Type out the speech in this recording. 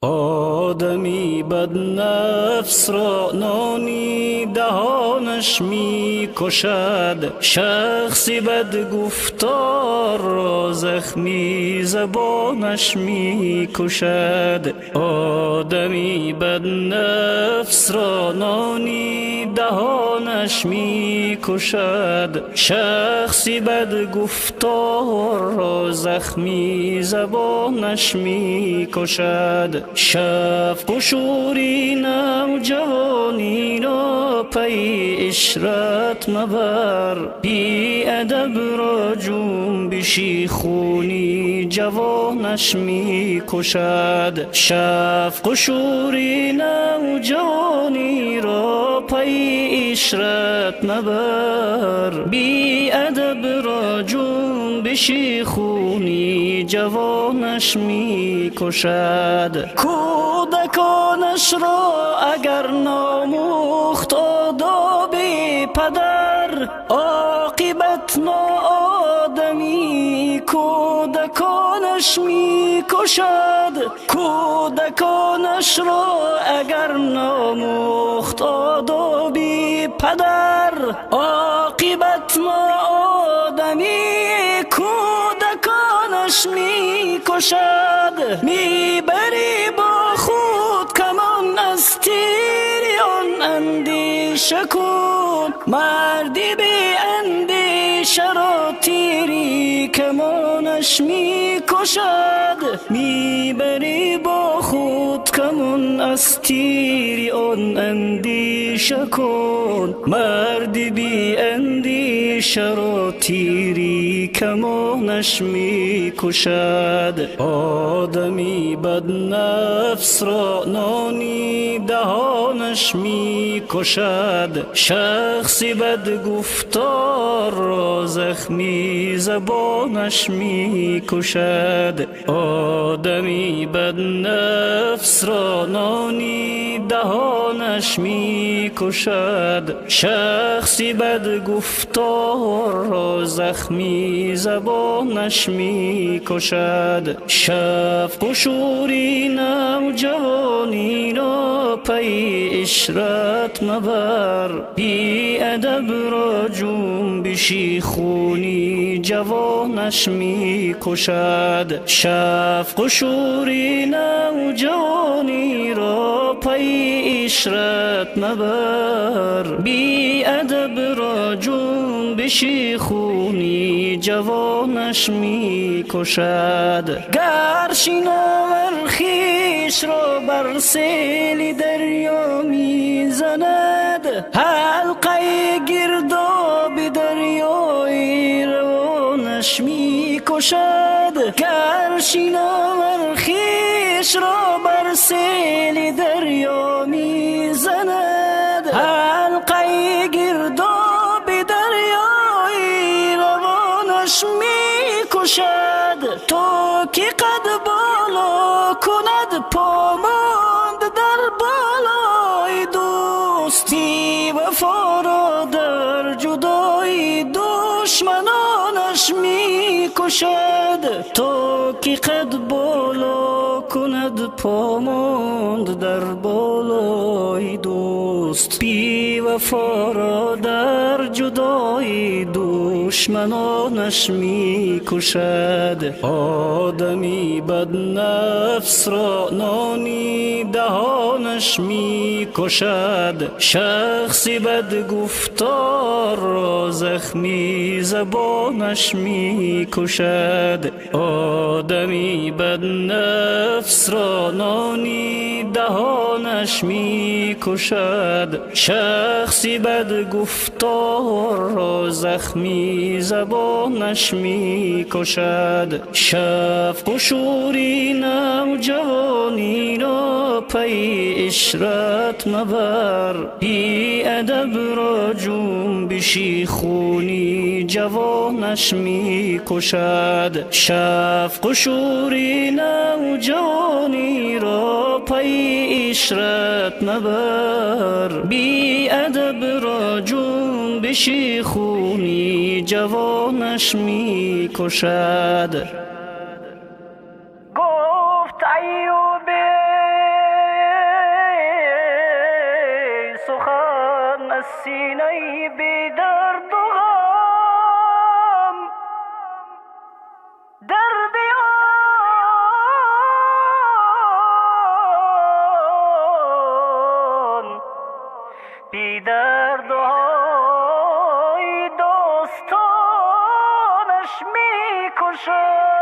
آدمی بد نفس را نانی دهانش می کشد، شخصی بد گفتار را زخمی زبانش می کشد. آدمی بد نفس را نانی دهانش می کشد، شخصی بد گفتار را زخمی زبانش می کشد. شفق و شوری نوجوانی را پی عشرت مبر، بی ادب را جنبشی خونی جوانش می کشد. شفق و شوری نوجوانی را پی عشرت مبر، بی ادب را جنبشی خونی جوانش می کشد. کودکانش را اگر ناموخت آداب پدر، عاقبت ناآدمی کودکانش می کشد. کودکانش را اگر ناموخت آداب پدر، عاقبت ناآدمی کودکانش می کشد. میبری با خود کمان از تیر آن اندیشه کن، مردی بی اندیشه را تیری کمانش می کشد. میبری با خود کمان از تیر آن اندیشه کن، مردی بی اندیشه را تیری کمانش می کشد. آدمی بد نفس را نانی دهانش می کشد، شخصی بد گفتار را زخمی زبانش می کشد. آدمی بد نفس را نانی دهانش می کشد، شخصی بد گفتار را زخمی زبانش می کشد. شفق و شوری نوجوانی را پی عشرت مبر، بی ادب را جنبشی خونی جوانش می کشد. شفق و شوری نوجوانی را پی عشرت مبر، بی ادب را جنبشی خونی جوانش می کشد. گر شناور خویش را بر سیل دریا می زند، حلقه گرداب دریای روانش می کشد. گر شناور خویش را بر سیل دریا می زند، حلقه گرداب دریای روانش می کشد. تو که قد بالا کند پاماند در بالای دوست، بی وفا را در جدای دشمنانش می کشد. تو که قد بالا کند پاماند در بالای دوست، بی وفا را در جدای دشمنانش می کشد. آدمی بد نفس را نانی دهانش می کشد، شخصی بد گفتار را زخمی زبانش می کشد. آدمی بد نفس را نانی دهانش می کشد، شخصی بد گفتار را زخمی زبانش می کشد. شفق و شوری نوجوانی را پی عشرت مبر، بی ادب را جنبشی خونی جوانش می کشد. شفق و شوری نوجوانی را پی عشرت مبر، بی ادب را جنبشی خونی جوانش می کشد. گفت ایوب سینه بی درد و غم درد آن بی درد و های داستانش می کشد.